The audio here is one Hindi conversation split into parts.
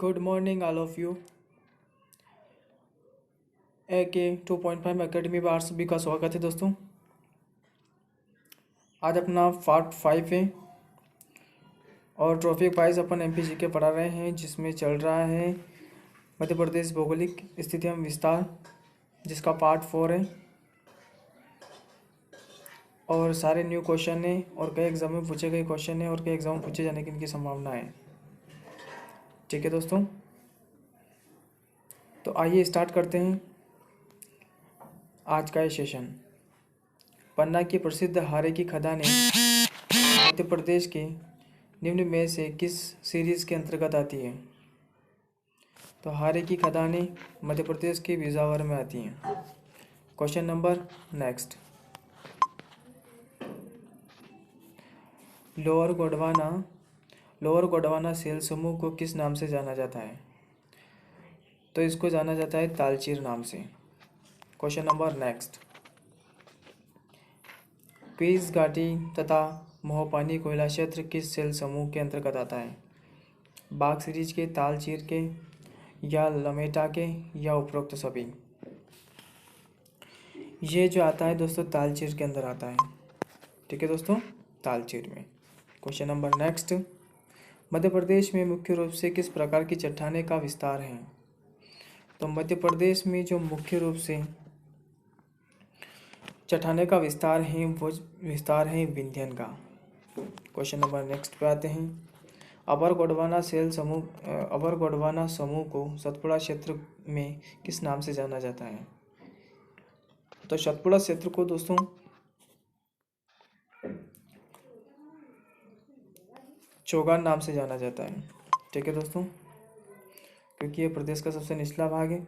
Good morning all of you. AK 2.5 academy में आप सभी का स्वागत है दोस्तों। आज अपना पार्ट 5 है और टॉपिक वाइज अपन MPG के पढ़ा रहे हैं, जिसमें चल रहा है मध्य प्रदेश भौगोलिक स्थिति एवं विस्तार, जिसका पार्ट 4 है और सारे न्यू क्वेश्चन है और कई एग्जाम में पूछे गए क्वेश्चन है और कई एग्जाम में पूछे जाने की इनकी संभावना है। ठीक है दोस्तों, तो आइए स्टार्ट करते हैं आज का ये सेशन। पन्ना की प्रसिद्ध हारे की खदानें मध्य प्रदेश के निम्न में से किस सीरीज के अंतर्गत आती है? तो हारे की खदानें मध्य प्रदेश के बिजावर में आती हैं। Question number next. Lower Gondwana सेल समूह को किस नाम से जाना जाता है? तो इसको जाना जाता है तालचीर नाम से। Question number next. पीस घाटी तथा मोहपानी कोयला क्षेत्र किस सेल समूह के अंतर्गत आता है? बाघ सीरीज के, तालचीर के, या लमेटा के, या उपरोक्त सभी? ये जो आता है दोस्तों तालचीर के अंदर आता है। ठीक है दोस्तों, तालचीर में। Question number next. Madhya Pradesh में मुख्य रूप से किस प्रकार की चट्टाने का विस्तार है? तो मध्य प्रदेश में जो मुख्य रूप से चट्टाने का विस्तार है वो विस्तार है विंध्यन का। क्वेश्चन नंबर नेक्स्ट पे आते हैं। अपर गोंडवाना समूह को सतपुड़ा क्षेत्र में किस नाम से जाना जाता है? तो सतपुड़ा क्षेत्र को दोस्तों चौगान नाम से जाना जाता है। ठीक है दोस्तों, क्योंकि ये प्रदेश का सबसे निचला भाग है।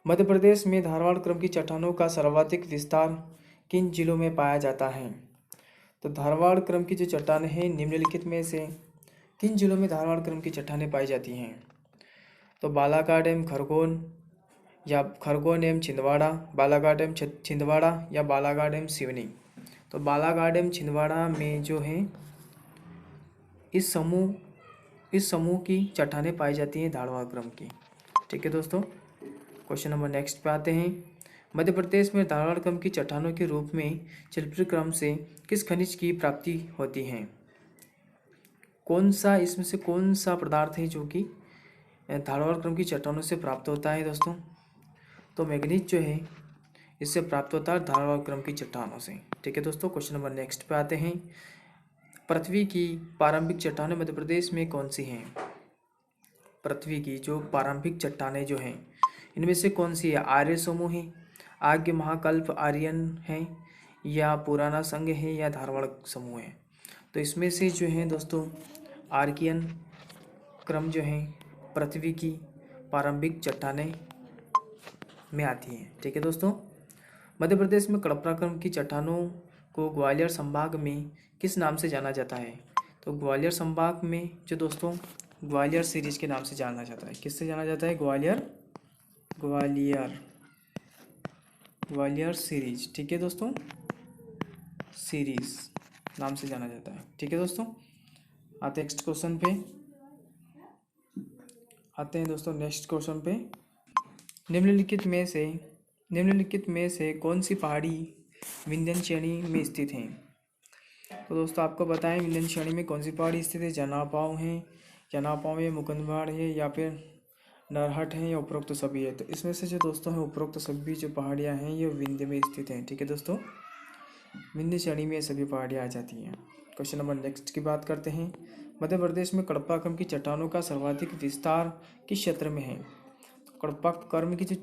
मध्य प्रदेश में धारवाड़ क्रम की चट्टानों का सर्वाधिक विस्तार किन जिलों में पाया जाता है? तो धारवाड़ क्रम की जो चट्टानें हैं निम्नलिखित में से किन जिलों में धारवाड़ क्रम की चट्टानें पाई जाती हैं? तो बालाघाट एवं खरगोन एवं छिंदवाड़ा, बालाघाट एवं छिंदवाड़ा, या बालाघाट एवं सिवनी? तो बालाघाट एवं छिंदवाड़ा में जो है इस समूह की चट्टानें पाई जाती हैं धारवाड़ क्रम की। ठीक है दोस्तों, क्वेश्चन नंबर नेक्स्ट पे आते हैं। मध्य प्रदेश में धारवाड़ क्रम की चट्टानों के रूप में चिलपी क्रम से किस खनिज की प्राप्ति होती है? इसमें से कौन सा पदार्थ है जो कि धारवाड़ क्रम की चट्टानों से प्राप्त होता है दोस्तों? तो मैग्नीज जो है इससे प्राप्त होता है धारवाड़ क्रम की चट्टानों से। ठीक है दोस्तों, क्वेश्चन नंबर नेक्स्ट पे आते हैं। पृथ्वी की प्रारंभिक चट्टानें मध्य प्रदेश में कौन सी हैं? पृथ्वी की जो प्रारंभिक चट्टानें जो हैं इनमें से कौन सी है? आर्य समूह है, आर्य महाकल्प आर्यन है, या पुराना संघ है, या धारवाड़ समूह है? तो इसमें से जो है दोस्तों आर्कियन क्रम जो है पृथ्वी की प्रारंभिक चट्टानें में आती हैं। ठीक है दोस्तों, मध्य प्रदेश में कडप्रा क्रम की चट्टानों को ग्वालियर संभाग में किस नाम से जाना जाता है? तो ग्वालियर संभाग में जो दोस्तों ग्वालियर सीरीज के नाम से जाना जाता है। किससे जाना जाता है? ग्वालियर सीरीज। ठीक है दोस्तों, सीरीज नाम से जाना जाता है। ठीक है दोस्तों, आते हैं नेक्स्ट क्वेश्चन पे। नेक्स्ट क्वेश्चन पे। निम्नलिखित में से कौन सी पहाड़ी विंध्यन श्रेणी में स्थित है? तो दोस्तों आपको बताएं विंध्यन श्रेणी में कौन सी पहाड़ी स्थित है? जनापाव है, मुकुंदवाड़ है, या फिर नरहट है, या उपरोक्त सभी है? तो इसमें से जो दोस्तों है उपरोक्त सभी जो पहाड़ियाँ हैं ये विंध्य में स्थित हैं। ठीक है दोस्तों, विंध्य श्रेणी में ये सभी पहाड़ियाँ आ जाती हैं। क्वेश्चन नंबर नेक्स्ट की बात करते हैं। मध्य प्रदेश में कडप्पा क्रम की चट्टानों का सर्वाधिक विस्तार किस क्षेत्र में है? कडप्पा क्रम की जो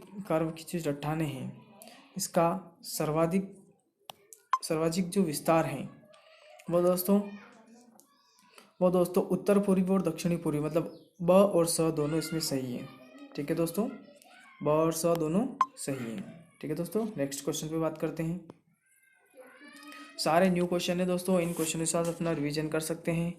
चट्टानें हैं इसका सर्वाधिक जो विस्तार है वो दोस्तों उत्तर पूर्वी और दक्षिणी पूर्वी, मतलब ब और स दोनों इसमें सही है। ठीक है दोस्तों, ब और स दोनों सही है। ठीक है दोस्तों, नेक्स्ट क्वेश्चन पे बात करते हैं। सारे न्यू क्वेश्चन है दोस्तों, इन क्वेश्चन के साथ अपना रिवीजन कर सकते हैं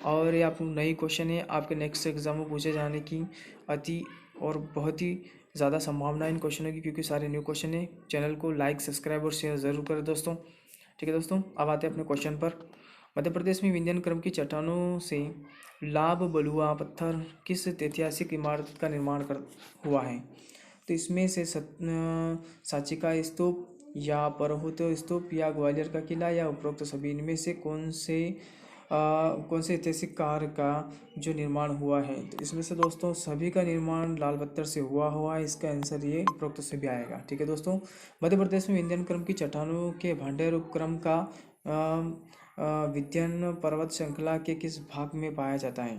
और ये आप नई क्वेश्चन है आपके नेक्स्ट एग्जाम में पूछे जाने की अति और बहुत ही ज़्यादा संभावना है इन क्वेश्चनों की, क्योंकि सारे न्यू क्वेश्चन है। चैनल को लाइक, सब्सक्राइब और शेयर ज़रूर करें दोस्तों। ठीक है दोस्तों, अब आते हैं अपने क्वेश्चन पर। मध्य प्रदेश में विंध्यन क्रम की चट्टानों से लाभ बलुआ पत्थर किस ऐतिहासिक इमारत का निर्माण कर हुआ है? तो इसमें से सांची का स्तूप या परहुत स्तूप या ग्वालियर का किला या उपरोक्त सभी, इनमें से कौन से ऐतिहासिक कार्य का जो निर्माण हुआ है? तो इसमें से दोस्तों सभी का निर्माण लाल पत्थर से हुआ है। इसका आंसर ये उपरोक्त से भी आएगा। ठीक है दोस्तों। मध्य प्रदेश में विंध्य क्रम की चट्टानों के भांडेर उपक्रम का विंध्य पर्वत श्रृंखला के किस भाग में पाया जाता है?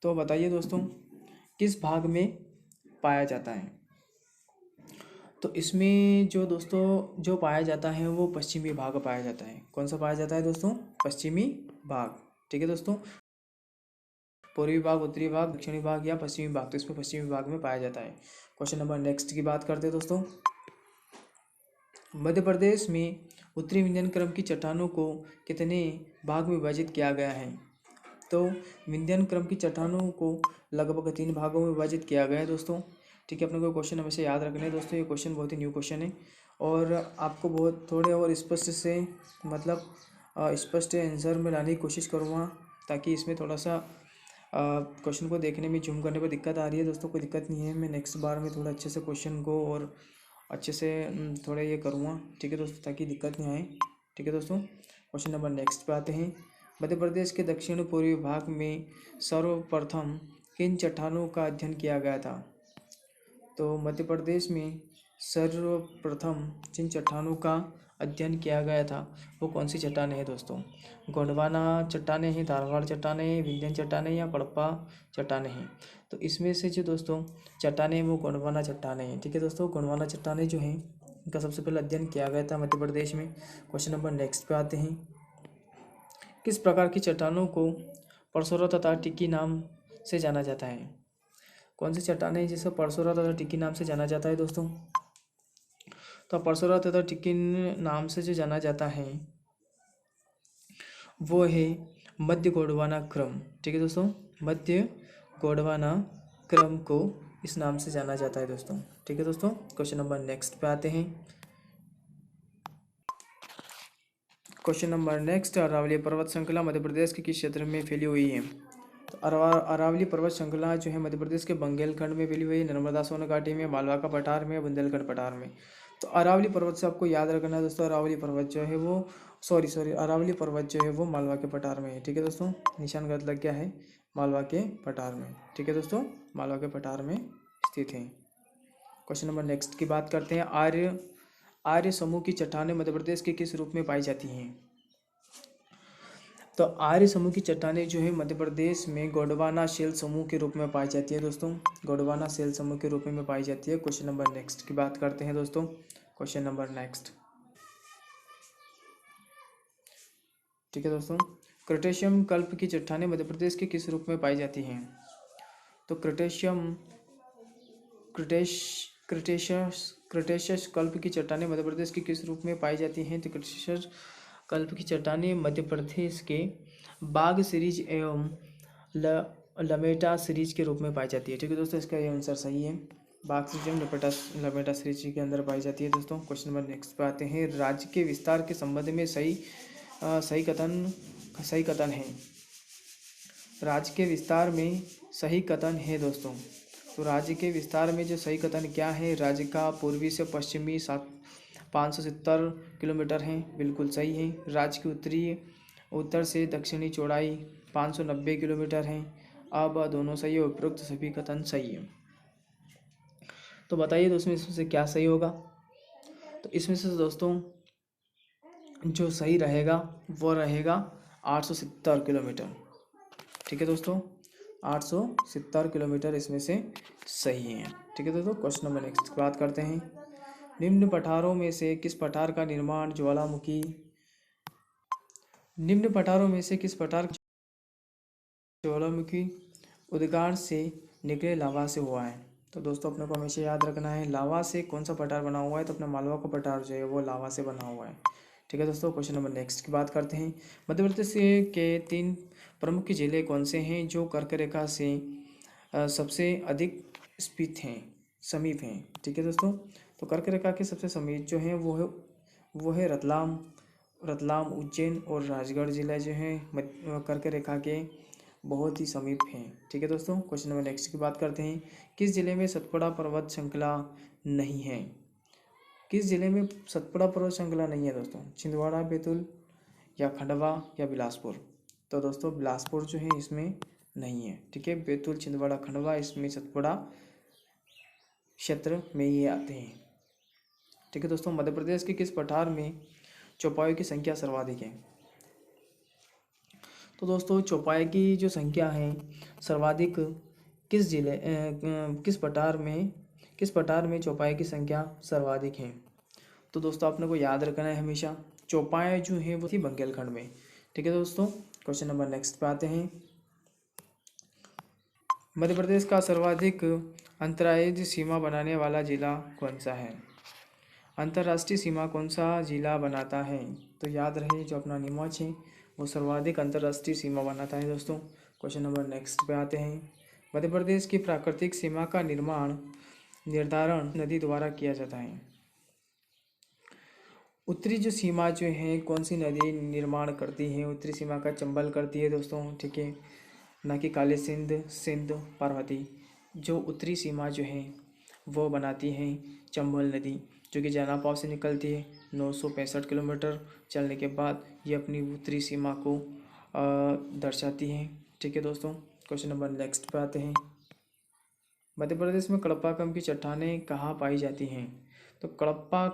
तो बताइए दोस्तों किस भाग में पाया जाता है? तो इसमें जो दोस्तों जो पाया जाता है वो पश्चिमी भाग पाया जाता है। कौन सा पाया जाता है दोस्तों? पश्चिमी भाग। ठीक है दोस्तों। पूर्वी भाग, उत्तरी भाग, दक्षिणी भाग या पश्चिमी भाग, तो इसमें पश्चिमी भाग में पाया जाता है। क्वेश्चन नंबर नेक्स्ट की बात करते हैं दोस्तों। मध्य प्रदेश में उत्तरी विंध्य क्रम की चट्टानों को कितने भाग में विभाजित किया गया है? तो विंध्य क्रम की चट्टानों को लगभग 3 भागों में विभाजित किया गया है दोस्तों। ठीक है, अपने को क्वेश्चन हमेशा याद रखने हैं दोस्तों। ये क्वेश्चन बहुत ही न्यू क्वेश्चन है और आपको बहुत थोड़े और स्पष्ट से मतलब स्पष्ट आंसर में लाने की कोशिश करूँगा, ताकि इसमें थोड़ा सा क्वेश्चन को देखने में जूम करने पर दिक्कत आ रही है दोस्तों। कोई दिक्कत नहीं है, मैं नेक्स्ट बार में थोड़ा अच्छे से क्वेश्चन को और अच्छे से थोड़ा ये करूँगा। ठीक है दोस्तों, ताकि दिक्कत नहीं आए। ठीक है दोस्तों। क्वेश्चन नंबर नेक्स्ट पे आते हैं। मध्य प्रदेश के दक्षिण पूर्वी भाग में सर्वप्रथम किन चट्टानों का अध्ययन किया गया था? तो मध्य प्रदेश में सर्वप्रथम जिन चट्टानों का अध्ययन किया गया था वो कौन सी चट्टानें हैं दोस्तों? गोंडवाना चट्टानें हैं, धारवाड़ चट्टानें हैं, विंध्य चट्टानें या कडप्पा चट्टानें हैं? तो इसमें से जो दोस्तों चट्टानें वो गोंडवाना चट्टानें हैं। ठीक है दोस्तों। गोंडवाना चट्टानें जो हैं इनका सबसे पहले अध्ययन किया गया था मध्य प्रदेश में। क्वेश्चन नंबर नेक्स्ट पे आते हैं। किस प्रकार की चट्टानों को परसौरा तथा टिक्की नाम से जाना जाता है? कौन सी चट्टानें हैं जिसे परसौरा तथा टिक्की नाम से जाना जाता है दोस्तों? तो परसौरा तथा टिक्की नाम से जो जाना जाता है वो है मध्य गोंडवाना क्रम। ठीक है दोस्तों। मध्य गोंडवाना क्रम को इस नाम से जाना जाता है दोस्तों। ठीक है दोस्तों। क्वेश्चन नंबर नेक्स्ट पे आते हैं। क्वेश्चन नंबर नेक्स्ट, अरावली पर्वत श्रृंखला मध्य प्रदेश के किस क्षेत्र में फैली हुई है? तो अरावली पर्वत श्रृंखला जो है मध्य प्रदेश के बंगालखंड में फैली हुई है, नर्मदा सोन घाटी में, मालवा का पठार में, बुंदेलखंड पठार में। तो अरावली पर्वत से आपको याद रखना है दोस्तों, अरावली पर्वत जो है वो अरावली पर्वत जो है वो मालवा के पठार में है। ठीक है दोस्तों। निशान गलत लग गया है, मालवा के पठार में। ठीक है दोस्तों, मालवा के पठार में स्थित है। क्वेश्चन नंबर नेक्स्ट की बात करते हैं। आर्य समूह की चट्टानें मध्य प्रदेश के किस रूप में पाई जाती हैं? तो आर्य समूह की चट्टानें जो है मध्य प्रदेश में गोंडवाना शैल समूह के रूप में पाई जाती है दोस्तों। गोंडवाना शैल समूह के रूप में पाई जाती है। क्वेश्चन नंबर नेक्स्ट की बात करते हैं दोस्तों। Question number next. ठीक है दोस्तों। क्रेटेशियम कल्प की चट्टानें मध्य प्रदेश के किस रूप में पाई जाती हैं? तो क्रिटेशियस कल्प की चट्टानें मध्य प्रदेश के किस रूप में पाई जाती हैं? तो क्रिटेशियस कल्प की चट्टानें मध्य प्रदेश के बाघ सीरीज एवं लमेटा सीरीज के रूप में पाई जाती है। ठीक है दोस्तों, इसका ये आंसर सही है। बाघ सीरीज एवं लमेटा सीरीज के अंदर पाई जाती है दोस्तों। क्वेश्चन नंबर नेक्स्ट पे आते हैं। राज्य के विस्तार के संबंध में सही कथन है। राज्य के विस्तार में सही कथन है दोस्तों। तो राज्य के विस्तार में जो सही कथन क्या है? राज्य का पूर्वी से पश्चिमी 570 किलोमीटर है, बिल्कुल सही है। राज्य की उत्तर से दक्षिणी चौड़ाई 590 किलोमीटर है। अब दोनों सही है, उपरोक्त सभी कथन सही है। तो बताइए दोस्तों इसमें से क्या सही होगा? तो इसमें से दोस्तों जो सही रहेगा वो रहेगा 870 किलोमीटर। ठीक है दोस्तों, 870 किलोमीटर इसमें से सही है। ठीक है दोस्तों। क्वेश्चन नंबर नेक्स्ट की बात करते हैं। निम्न पठारों में से किस पठार का निर्माण ज्वालामुखी उद्गार से निकले लावा से हुआ है? तो दोस्तों अपने को हमेशा याद रखना है लावा से कौन सा पठार बना हुआ है? तो अपना मालवा का पठार जो है वो लावा से बना हुआ है। ठीक है दोस्तों। क्वेश्चन नंबर नेक्स्ट की बात करते हैं। मध्य प्रदेश के 3 प्रमुख जिले कौन से हैं जो कर्क रेखा से सबसे अधिक समीप हैं? ठीक है दोस्तों। तो कर्क रेखा के सबसे समीप जो है वो है रतलाम, रतलाम, उज्जैन और राजगढ़ जिला जो है कर्क रेखा के बहुत ही समीप हैं। ठीक है दोस्तों, क्वेश्चन नंबर नेक्स्ट की बात करते हैं। किस जिले में सतपुड़ा पर्वत श्रृंखला नहीं है? किस जिले में सतपुड़ा पर्वत श्रृंखला नहीं है दोस्तों? छिंदवाड़ा, बैतूल या खंडवा या बिलासपुर? तो दोस्तों बिलासपुर जो है इसमें नहीं है। ठीक है, बैतूल, छिंदवाड़ा, खंडवा इसमें सतपुड़ा क्षेत्र में ये आते हैं। ठीक है दोस्तों, मध्य प्रदेश के किस पठार में चौपायों की संख्या सर्वाधिक है? तो दोस्तों चौपाई की जो संख्या है सर्वाधिक किस जिले किस पठार में चौपाई की संख्या सर्वाधिक है? तो दोस्तों आपने को याद रखना है हमेशा, चौपाई जो है वो थी बुंदेलखंड में। ठीक है दोस्तों, क्वेश्चन नंबर नेक्स्ट पे आते हैं। मध्य प्रदेश का सर्वाधिक अंतर्राज्यीय सीमा बनाने वाला जिला कौन सा है? अंतर्राष्ट्रीय सीमा कौन सा जिला बनाता है? तो याद रहे जो अपना नीमच है वो सर्वाधिक अंतर्राष्ट्रीय सीमा बनाता है दोस्तों। क्वेश्चन नंबर नेक्स्ट पे आते हैं। मध्य प्रदेश की प्राकृतिक सीमा का निर्धारण नदी द्वारा किया जाता है। उत्तरी जो सीमा जो है कौन सी नदी निर्माण करती है? उत्तरी सीमा का चंबल करती है दोस्तों। ठीक है, ना कि काली सिंध पार्वती। जो उत्तरी सीमा जो है वो बनाती है चंबल नदी, जो कि जैनापाव से निकलती है। 965 किलोमीटर चलने के बाद ये अपनी उत्तरी सीमा को दर्शाती है। ठीक है दोस्तों, क्वेश्चन नंबर नेक्स्ट पे आते हैं। मध्य प्रदेश में कडप्पाकम की चट्टानें कहाँ पाई जाती हैं? तो कडप्पा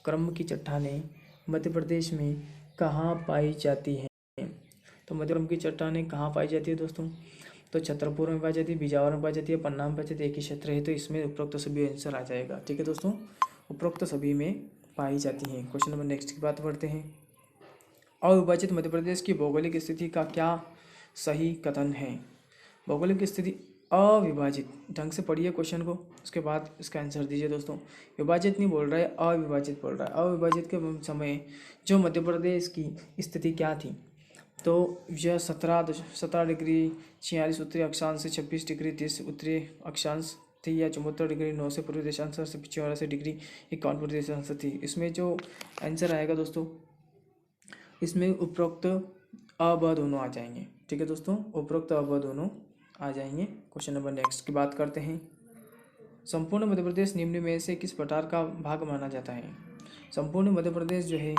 क्रम की चट्टानें मध्य प्रदेश में कहाँ पाई जाती हैं? तो मध्य क्रम की चट्टानें कहाँ पाई जाती है दोस्तों? तो छतरपुर में पाई जाती है, बिजावर में पाई जाती है, पन्ना में पाई जाती है। एक ही क्षेत्र है तो इसमें उपरोक्त सभी आंसर आ जाएगा। ठीक है दोस्तों, उपरोक्त सभी में पाई जाती हैं। क्वेश्चन नंबर नेक्स्ट की बात करते हैं। अविभाजित मध्य प्रदेश की भौगोलिक स्थिति का क्या सही कथन है? भौगोलिक स्थिति अविभाजित, ढंग से पढ़िए क्वेश्चन को, उसके बाद इसका आंसर दीजिए दोस्तों। विभाजित नहीं बोल रहा है, अविभाजित बोल रहा है। अविभाजित के समय जो मध्य प्रदेश की स्थिति क्या थी? तो यह 17 डिग्री 46 उत्तरी अक्षांश से 26 डिग्री 30 उत्तरी अक्षांश थी, या 74 डिग्री 9 से पूर्वी देशांश से 84 डिग्री 51 पूर्वी देशांश थी। इसमें जो आंसर आएगा दोस्तों, इसमें उपरोक्त अ ब दोनों आ जाएंगे। ठीक है दोस्तों, उपरोक्त अ ब दोनों आ जाएंगे। क्वेश्चन नंबर नेक्स्ट की बात करते हैं। संपूर्ण मध्य प्रदेश निम्न में से किस पठार का भाग माना जाता है? संपूर्ण मध्य प्रदेश जो है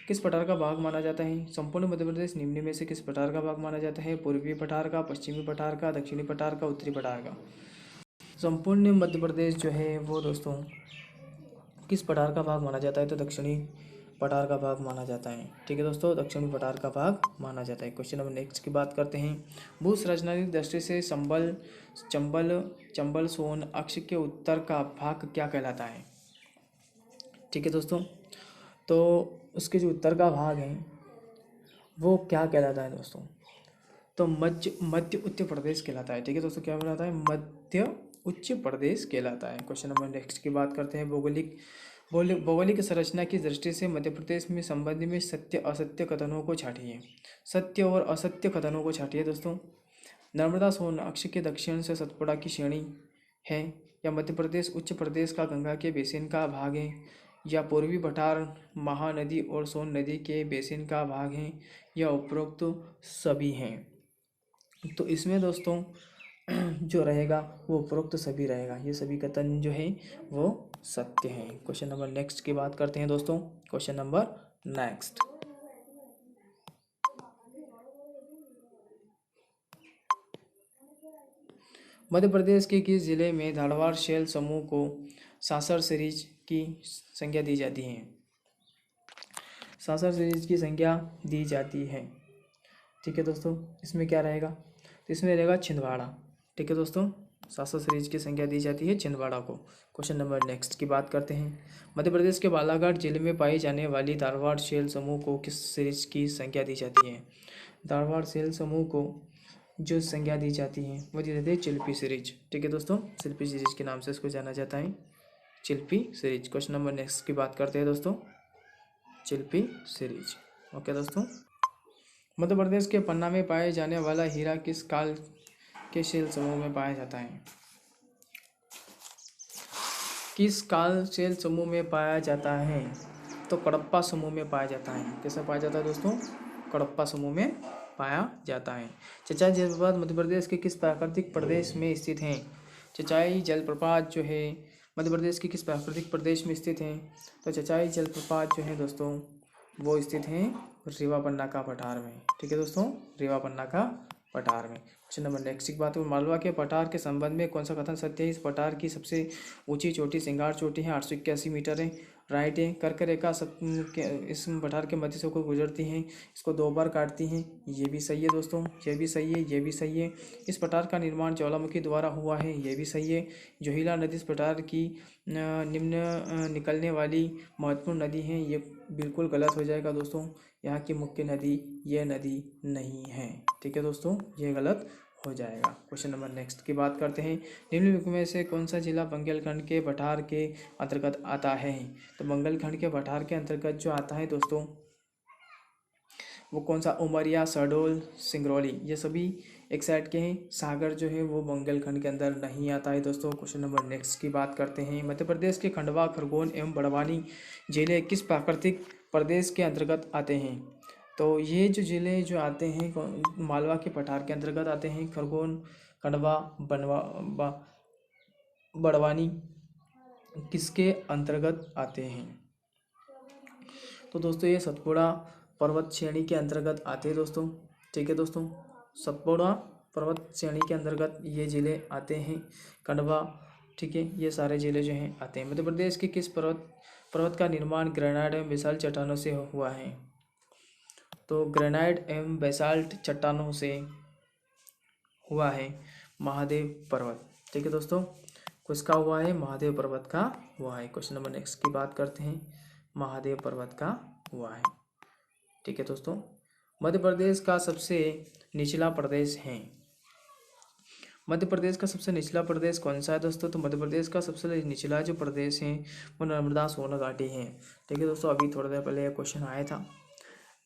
किस पठार का भाग माना जाता है? संपूर्ण मध्य प्रदेश निम्न में से किस पठार का भाग माना जाता है? पूर्वी पठार का, पश्चिमी पठार का, दक्षिणी पठार का, उत्तरी पठार का? संपूर्ण मध्य प्रदेश जो है वो दोस्तों किस पठार का भाग माना जाता है? तो दक्षिणी पठार का भाग माना जाता है। ठीक है दोस्तों, दक्षिणी पठार का भाग माना जाता है। क्वेश्चन नंबर नेक्स्ट की बात करते हैं। भू संरचनात्मक दृष्टि से चंबल सोन अक्ष के उत्तर का भाग क्या कहलाता है? ठीक है दोस्तों, तो उसके जो उत्तर का भाग है वो क्या कहलाता है दोस्तों? तो मध्य उत्तर प्रदेश कहलाता है। ठीक है दोस्तों, क्या कहलाता है? मध्य उच्च प्रदेश कहलाता है। क्वेश्चन नंबर नेक्स्ट की बात करते हैं। भौगोलिक संरचना की दृष्टि से मध्य प्रदेश में संबंध में सत्य असत्य कथनों को छाटिए। सत्य और असत्य कथनों को छाटिए दोस्तों। नर्मदा सोन अक्ष के दक्षिण से सतपुड़ा की श्रेणी है, या मध्य प्रदेश उच्च प्रदेश का गंगा के बेसिन का भाग है, या पूर्वी पठार महानदी और सोन नदी के बेसिन का भाग है, या उपरोक्त सभी हैं? तो इसमें दोस्तों जो रहेगा वो उपरोक्त सभी रहेगा। ये सभी कथन जो है वो सत्य है। क्वेश्चन नंबर नेक्स्ट की बात करते हैं दोस्तों। Question number next. Madhya Pradesh के किस जिले में धारवाड़ शैल समूह को सासर सीरीज की संज्ञा दी जाती है? सासर सीरीज की संज्ञा दी जाती है। ठीक है दोस्तों, इसमें क्या रहेगा? तो इसमें रहेगा छिंदवाड़ा। ठीक है दोस्तों, सासर सीरीज की संज्ञा दी जाती है छिंदवाड़ा को। क्वेश्चन नंबर नेक्स्ट की बात करते हैं। मध्य प्रदेश के बालाघाट जिले में पाई जाने वाली धारवाड़ शैल समूह को किस सीरीज की संज्ञा दी जाती है? धारवाड़ शैल समूह को जो संज्ञा दी जाती है वो दी जाती है चिल्पी सीरीज। ठीक है दोस्तों, चिल्पी सीरीज के नाम से इसको जाना जाता है, Chilpi series. Question number next की बात करते हैं दोस्तों, चिल्पी सीरीज। ओके दोस्तों, मध्य प्रदेश के पन्ना में पाए जाने वाला हीरा किस काल के शैल समूह में पाया जाता है? किस काल शैल समूह में पाया जाता है? तो कडप्पा समूह में पाया जाता है। कैसे पाया जाता है दोस्तों? कडप्पा समूह में पाया जाता है। चचाई जलप्रपात मध्य प्रदेश के किस प्राकृतिक प्रदेश में स्थित हैं? चचाई जलप्रपात जो है मध्य प्रदेश के किस प्राकृतिक प्रदेश में स्थित हैं? तो चचाई जलप्रपात जो है दोस्तों वो स्थित हैं रीवा पन्ना का पठार में। ठीक है दोस्तों, रीवा पन्ना का पठार में। क्वेश्चन नंबर नेक्स्ट की बात करें, मालवा के पठार के संबंध में कौन सा कथन सत्य है? इस पठार की सबसे ऊंची चोटी सिंगार चोटी है, 881 मीटर है। राइट है। कर्क रेखा इस पठार के मध्य से होकर गुजरती हैं, इसको 2 बार काटती हैं। ये भी सही है दोस्तों, ये भी सही है, ये भी सही है। इस पठार का निर्माण ज्वालामुखी द्वारा हुआ है, ये भी सही है। जोहिला नदी इस पठार की निम्न निकलने वाली महत्वपूर्ण नदी है, ये बिल्कुल गलत हो जाएगा दोस्तों। यहाँ की मुख्य नदी ये नदी नहीं है। ठीक है दोस्तों, ये गलत हो जाएगा। क्वेश्चन नंबर नेक्स्ट की बात करते हैं, निम्नलिखित में से कौन सा जिला बुंदेलखंड के पठार के अंतर्गत आता है? तो बुंदेलखंड के पठार के अंतर्गत जो आता है दोस्तों वो कौन सा? उमरिया, शहडोल, सिंगरौली, ये सभी एक साइड के हैं। सागर जो है वो बुंदेलखंड के अंदर नहीं आता है दोस्तों। क्वेश्चन नंबर नेक्स्ट की बात करते हैं, मध्य प्रदेश के खंडवा, खरगोन एवं बड़वानी जिले किस प्राकृतिक प्रदेश के अंतर्गत आते हैं? तो ये जो जिले जो आते हैं मालवा के पठार के अंतर्गत आते हैं। खरगोन, खंडवा, बड़वानी किसके अंतर्गत आते हैं? तो दोस्तों ये सतपुड़ा पर्वत श्रेणी के अंतर्गत आते हैं दोस्तों। ठीक है दोस्तों, सतपुड़ा पर्वत श्रेणी के अंतर्गत ये ज़िले आते हैं। खंडवा, ठीक है, ये सारे ज़िले जो हैं आते हैं। मध्य प्रदेश के किस पर्वत का निर्माण ग्रेनाइट एवं बेसाल्ट चट्टानों से हुआ है? तो ग्रेनाइट एवं बेसाल्ट चट्टानों से हुआ है महादेव पर्वत। ठीक है दोस्तों, किसका हुआ है? महादेव पर्वत का हुआ है। क्वेश्चन नंबर नेक्स्ट की बात करते हैं, महादेव पर्वत का हुआ है। ठीक है दोस्तों, मध्य प्रदेश का सबसे निचला प्रदेश है। मध्य प्रदेश का सबसे निचला प्रदेश कौन सा है दोस्तों? तो मध्य प्रदेश का सबसे निचला जो प्रदेश है वो नर्मदा सोन घाटी है। ठीक है दोस्तों, अभी थोड़ी देर पहले यह क्वेश्चन आया था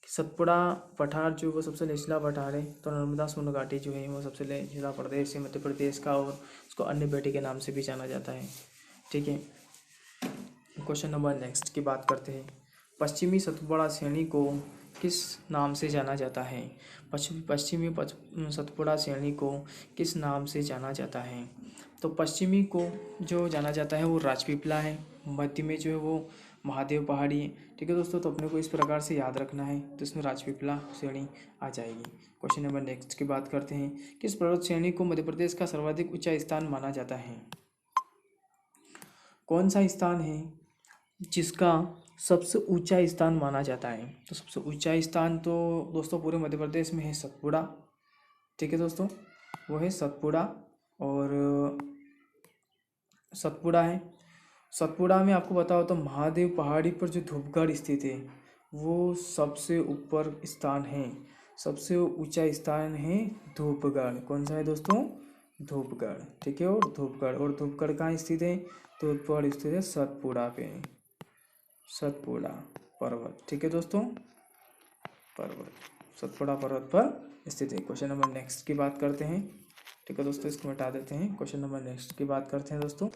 कि सतपुड़ा पठार जो वो सबसे निचला पठार है, तो नर्मदा सोन घाटी जो है वो सबसे निचला प्रदेश है मध्य प्रदेश का, और उसको अन्य बेटी के नाम से भी जाना जाता है। ठीक है, क्वेश्चन नंबर नेक्स्ट की बात करते हैं, पश्चिमी सतपुड़ा श्रेणी को किस नाम से जाना जाता है? पश्चिमी सतपुड़ा श्रेणी को किस नाम से जाना जाता है? तो पश्चिमी को जो जाना जाता है वो राजपीपला है, मध्य में जो है वो महादेव पहाड़ी है। ठीक है दोस्तों, तो अपने को इस प्रकार से याद रखना है, तो इसमें राजपीपला श्रेणी आ जाएगी। क्वेश्चन नंबर नेक्स्ट की बात करते हैं, किस पर्वत श्रेणी को मध्य प्रदेश का सर्वाधिक ऊंचा स्थान माना जाता है? कौन सा स्थान है जिसका सबसे ऊंचा स्थान माना जाता है? तो सबसे ऊंचा स्थान तो दोस्तों पूरे मध्य प्रदेश में है सतपुड़ा। ठीक है दोस्तों, वो है सतपुड़ा, और सतपुड़ा है। सतपुड़ा में आपको बताओ तो महादेव पहाड़ी पर जो धूपगढ़ स्थित है वो सबसे ऊपर स्थान है, सबसे ऊंचा स्थान है धूपगढ़। कौन सा है दोस्तों? धूपगढ़। ठीक है, और धूपगढ़ कहाँ स्थित है? तो धूपगढ़ स्थित है सतपुड़ा पे, सतपुड़ा पर्वत। ठीक है दोस्तों, पर्वत सतपुड़ा पर्वत पर स्थित है। क्वेश्चन नंबर नेक्स्ट की बात करते हैं। ठीक है दोस्तों, इसको मिटा देते हैं। क्वेश्चन नंबर नेक्स्ट की बात करते हैं दोस्तों,